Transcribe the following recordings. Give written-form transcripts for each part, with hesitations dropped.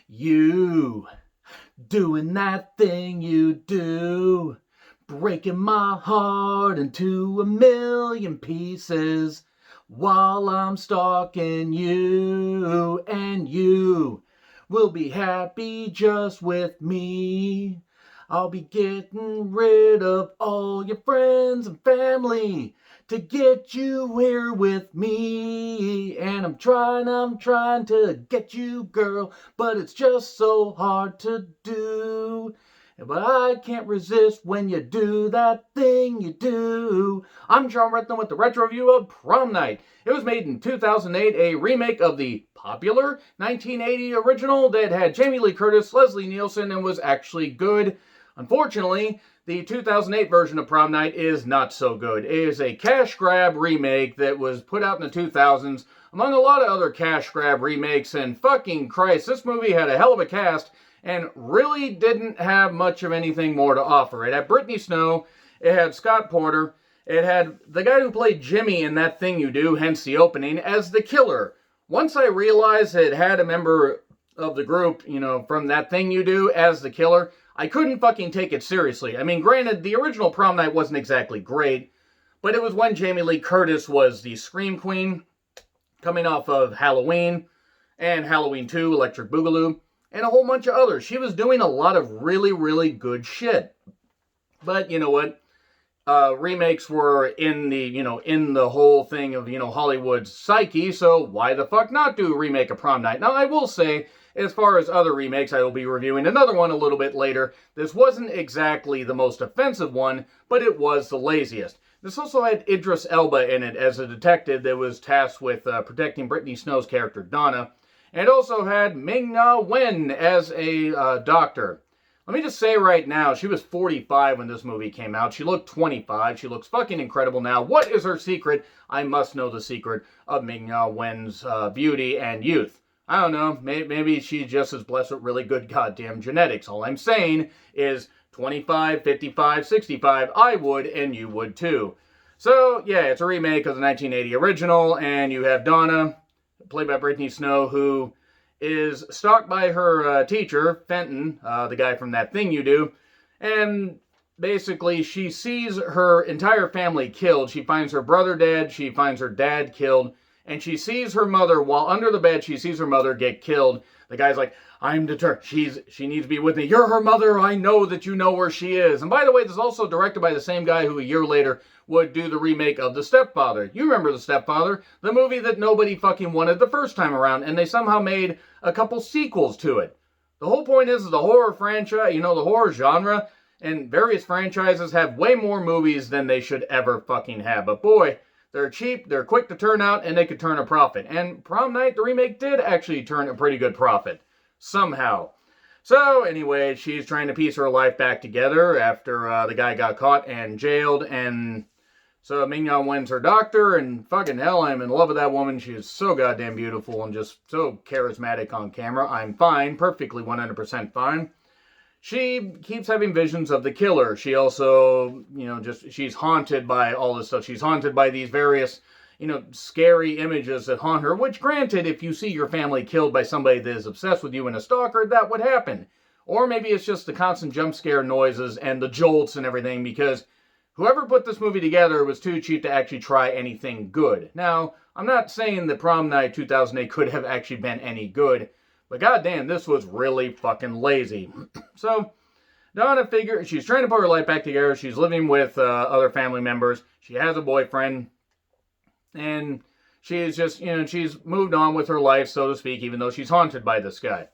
You doing that thing you do, breaking my heart into a million pieces while I'm stalking you, and you will be happy just with me. I'll be getting rid of all your friends and family to get you here with me. And I'm trying to get you, girl, but it's just so hard to do. But I can't resist when you do that thing you do. I'm John Retton with the retro review of Prom Night. It was made in 2008, a remake of the popular 1980 original that had Jamie Lee Curtis, Leslie Nielsen, and was actually good. Unfortunately, the 2008 version of Prom Night is not so good. It is a cash grab remake that was put out in the 2000s among a lot of other cash grab remakes, and fucking Christ, this movie had a hell of a cast and really didn't have much of anything more to offer. It had Brittany Snow, it had Scott Porter, it had the guy who played Jimmy in That Thing You Do, hence the opening, as the killer. Once I realized it had a member of the group, from That Thing You Do as the killer, I couldn't fucking take it seriously. I mean, granted, the original Prom Night wasn't exactly great, but it was when Jamie Lee Curtis was the Scream Queen, coming off of Halloween, and Halloween 2, Electric Boogaloo, and a whole bunch of others. She was doing a lot of really, really good shit. But you know what? Remakes were in the whole thing of, Hollywood's psyche, so why the fuck not do a remake of Prom Night? Now, I will say, as far as other remakes, I will be reviewing another one a little bit later. This wasn't exactly the most offensive one, but it was the laziest. This also had Idris Elba in it as a detective that was tasked with protecting Brittany Snow's character, Donna. And it also had Ming-Na Wen as a doctor. Let me just say right now, she was 45 when this movie came out. She looked 25. She looks fucking incredible now. What is her secret? I must know the secret of Ming-Na Wen's beauty and youth. I don't know. Maybe she's just as blessed with really good goddamn genetics. All I'm saying is 25, 55, 65, I would, and you would too. So, yeah, it's a remake of the 1980 original, and you have Donna, played by Brittany Snow, who is stalked by her teacher, Fenton, the guy from That Thing You Do, and basically she sees her entire family killed. She finds her brother dead, she finds her dad killed, and she sees her mother, while under the bed, she sees her mother get killed. The guy's like, I'm determined. She needs to be with me. You're her mother. I know that you know where she is. And by the way, this is also directed by the same guy who a year later would do the remake of The Stepfather. You remember The Stepfather, the movie that nobody fucking wanted the first time around, and they somehow made a couple sequels to it. The whole point is the horror franchise, the horror genre, and various franchises have way more movies than they should ever fucking have. But boy, they're cheap, they're quick to turn out, and they could turn a profit. And Prom Night, the remake, did actually turn a pretty good profit. Somehow. So, anyway, she's trying to piece her life back together after the guy got caught and jailed. And so Ming-Na Wen's her doctor, and fucking hell, I'm in love with that woman. She is so goddamn beautiful and just so charismatic on camera. I'm fine, perfectly 100% fine. She keeps having visions of the killer. She also, she's haunted by all this stuff. She's haunted by these various, scary images that haunt her, which granted, if you see your family killed by somebody that is obsessed with you and a stalker, that would happen. Or maybe it's just the constant jump scare noises and the jolts and everything, because whoever put this movie together was too cheap to actually try anything good. Now, I'm not saying that Prom Night 2008 could have actually been any good, but goddamn, this was really fucking lazy. So, Donna figures she's trying to put her life back together. She's living with other family members. She has a boyfriend. And she's just, she's moved on with her life, so to speak, even though she's haunted by this guy.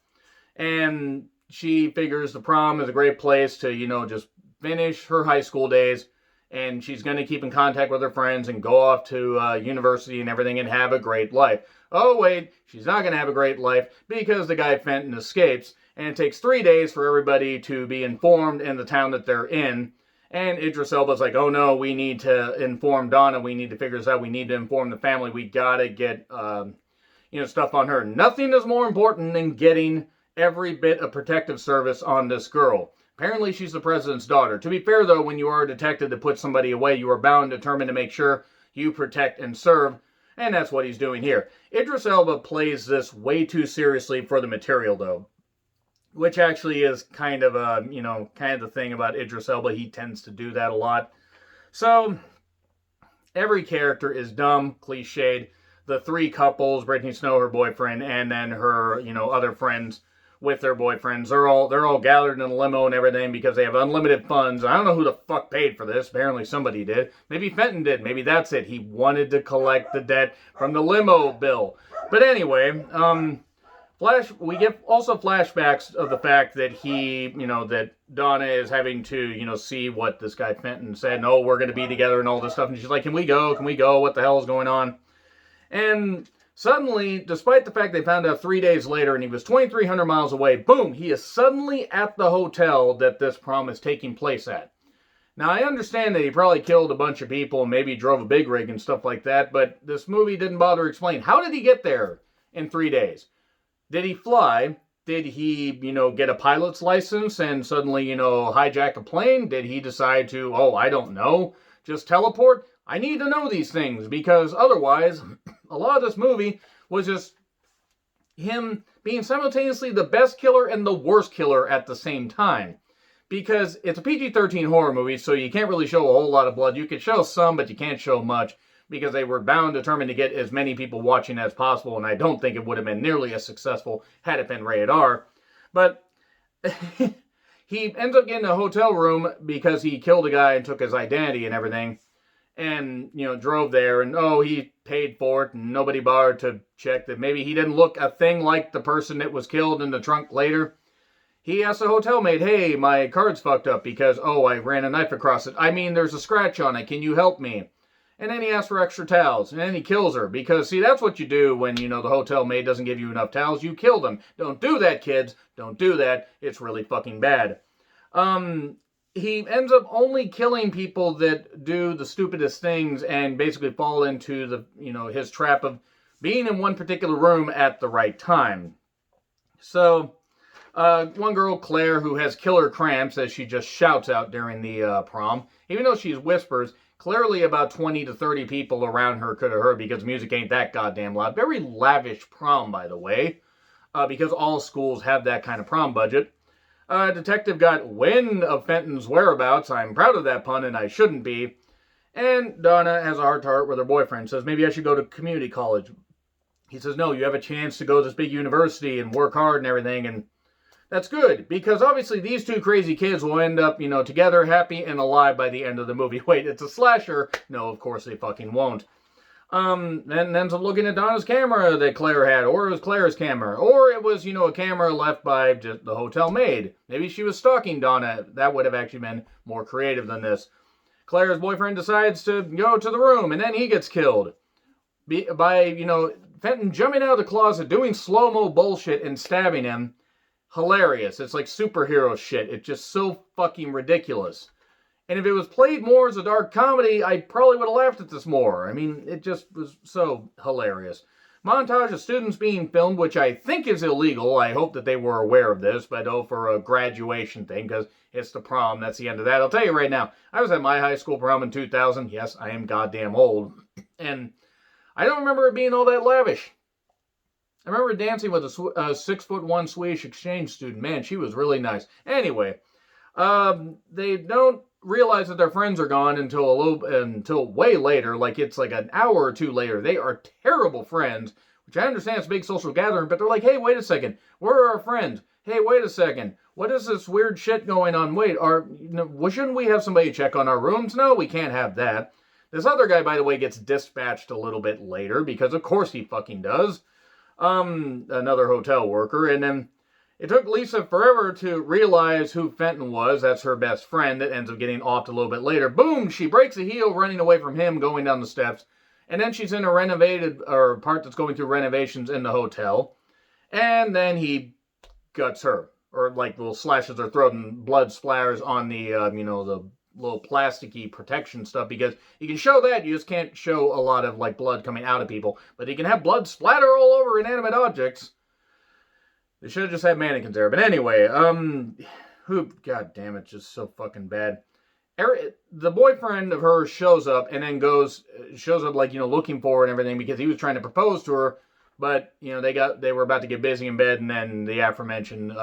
And she figures the prom is a great place to, just finish her high school days. And she's going to keep in contact with her friends and go off to university and everything and have a great life. Oh, wait, she's not going to have a great life because the guy Fenton escapes. And it takes 3 days for everybody to be informed in the town that they're in. And Idris Elba's like, oh no, we need to inform Donna. We need to figure this out. We need to inform the family. We gotta get, stuff on her. Nothing is more important than getting every bit of protective service on this girl. Apparently, she's the president's daughter. To be fair, though, when you are a detective that puts somebody away, you are bound and determined to make sure you protect and serve. And that's what he's doing here. Idris Elba plays this way too seriously for the material, though. which actually is kind of a, kind of the thing about Idris Elba. He tends to do that a lot. So every character is dumb, cliched. The three couples, Brittany Snow, her boyfriend, and then her, other friends with their boyfriends, they're all gathered in a limo and everything because they have unlimited funds. I don't know who the fuck paid for this. Apparently somebody did. Maybe Fenton did. Maybe that's it. He wanted to collect the debt from the limo bill. But anyway, we get also flashbacks of the fact that that Donna is having to, see what this guy Fenton said. No, we're going to be together and all this stuff. And she's like, can we go? Can we go? What the hell is going on? And suddenly, despite the fact they found out 3 days later and he was 2,300 miles away, boom, he is suddenly at the hotel that this prom is taking place at. Now, I understand that he probably killed a bunch of people and maybe drove a big rig and stuff like that, but this movie didn't bother to explain. How did he get there in 3 days? Did he fly? Did he, get a pilot's license and suddenly, hijack a plane? Did he decide to, I don't know, just teleport? I need to know these things because otherwise, a lot of this movie was just him being simultaneously the best killer and the worst killer at the same time. Because it's a PG-13 horror movie, so you can't really show a whole lot of blood. You can show some, but you can't show much, because they were determined to get as many people watching as possible, and I don't think it would have been nearly as successful had it been rated R. But he ends up getting a hotel room because he killed a guy and took his identity and everything, and, drove there, and, he paid for it, and nobody bothered to check that maybe he didn't look a thing like the person that was killed in the trunk later. He asked the hotel maid, hey, my card's fucked up because, I ran a knife across it. I mean, there's a scratch on it. Can you help me? And then he asks for extra towels, and then he kills her. Because, see, that's what you do when, the hotel maid doesn't give you enough towels. You kill them. Don't do that, kids. Don't do that. It's really fucking bad. He ends up only killing people that do the stupidest things and basically fall into the, his trap of being in one particular room at the right time. So, one girl, Claire, who has killer cramps as she just shouts out during the prom, even though she whispers, clearly about 20 to 30 people around her could have heard because music ain't that goddamn loud. Very lavish prom, by the way, because all schools have that kind of prom budget. Detective got wind of Fenton's whereabouts. I'm proud of that pun, and I shouldn't be. And Donna has a heart-to-heart with her boyfriend, says, maybe I should go to community college. He says, no, you have a chance to go to this big university and work hard and everything, and that's good, because obviously these two crazy kids will end up, together, happy and alive by the end of the movie. Wait, it's a slasher? No, of course they fucking won't. Then ends up looking at Donna's camera that Claire had, or it was Claire's camera, or it was, a camera left by just the hotel maid. Maybe she was stalking Donna. That would have actually been more creative than this. Claire's boyfriend decides to go to the room, and then he gets killed. By Fenton jumping out of the closet, doing slow-mo bullshit and stabbing him. Hilarious. It's like superhero shit. It's just so fucking ridiculous. And if it was played more as a dark comedy, I probably would have laughed at this more. I mean, it just was so hilarious. Montage of students being filmed, which I think is illegal. I hope that they were aware of this, but for a graduation thing, because it's the prom. That's the end of that. I'll tell you right now, I was at my high school prom in 2000. Yes, I am goddamn old. And I don't remember it being all that lavish. I remember dancing with a 6'1" Swedish exchange student. Man, she was really nice. Anyway, they don't realize that their friends are gone until way later. Like it's like an hour or two later. They are terrible friends, which I understand it's a big social gathering. But they're like, hey, wait a second, where are our friends? Hey, wait a second, what is this weird shit going on? Wait, shouldn't we have somebody check on our rooms? No, we can't have that. This other guy, by the way, gets dispatched a little bit later because of course he fucking does. Another hotel worker, and then it took Lisa forever to realize who Fenton was. That's her best friend that ends up getting offed a little bit later. Boom! She breaks a heel running away from him, going down the steps, and then she's in a part that's going through renovations in the hotel, and then he guts her, or slashes her throat and blood splatters on the, the little plasticky protection stuff, because you can show that, you just can't show a lot of blood coming out of people, but you can have blood splatter all over inanimate objects. They should have just had mannequins there. But anyway, god damn it, just so fucking bad. The boyfriend of hers shows up and then shows up looking for her and everything, because he was trying to propose to her, but they were about to get busy in bed, and then the aforementioned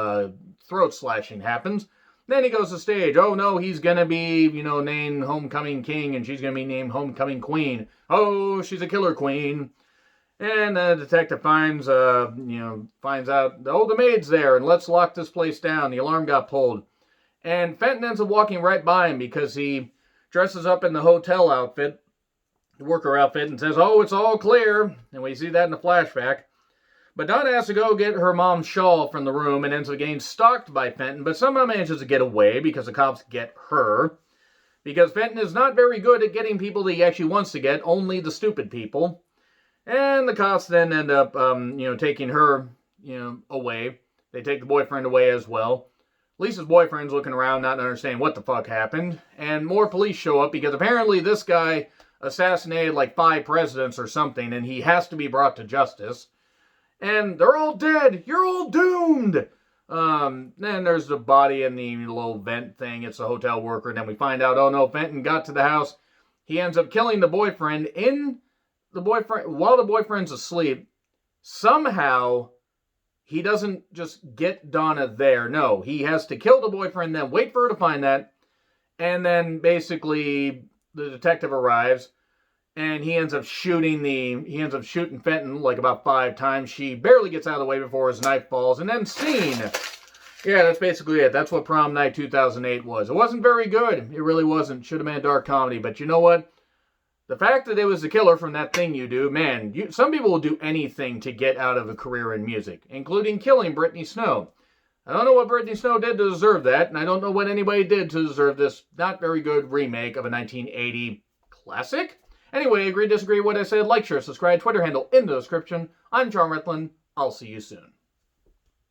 throat slashing happens. Then he goes to stage. Oh no, he's gonna be, named Homecoming King, and she's gonna be named Homecoming Queen. Oh, she's a killer queen. And the detective finds out, the maid's there, and let's lock this place down. The alarm got pulled. And Fenton ends up walking right by him because he dresses up in the hotel outfit, the worker outfit, and says, oh, it's all clear. And we see that in the flashback. But Donna has to go get her mom's shawl from the room and ends up getting stalked by Fenton, but somehow manages to get away because the cops get her. Because Fenton is not very good at getting people that he actually wants to get, only the stupid people. And the cops then end up, taking her, away. They take the boyfriend away as well. Lisa's boyfriend's looking around, not understanding what the fuck happened. And more police show up because apparently this guy assassinated like 5 presidents or something, and he has to be brought to justice. And they're all dead. You're all doomed. Then there's the body in the little vent thing. It's a hotel worker. And then we find out, oh no, Fenton got to the house. He ends up killing the boyfriend while the boyfriend's asleep. Somehow, he doesn't just get Donna there. No, he has to kill the boyfriend, then wait for her to find that. And then basically the detective arrives. And he ends up shooting Fenton like about 5 times. She barely gets out of the way before his knife falls. And then scene. Yeah, that's basically it. That's what Prom Night 2008 was. It wasn't very good. It really wasn't. Should have been a dark comedy. But you know what? The fact that it was the killer from That Thing You Do, man, some people will do anything to get out of a career in music, including killing Britney Snow. I don't know what Britney Snow did to deserve that, and I don't know what anybody did to deserve this not very good remake of a 1980 classic. Anyway, agree, disagree with what I said, like, share, subscribe, Twitter handle in the description. I'm John Retlin. I'll see you soon.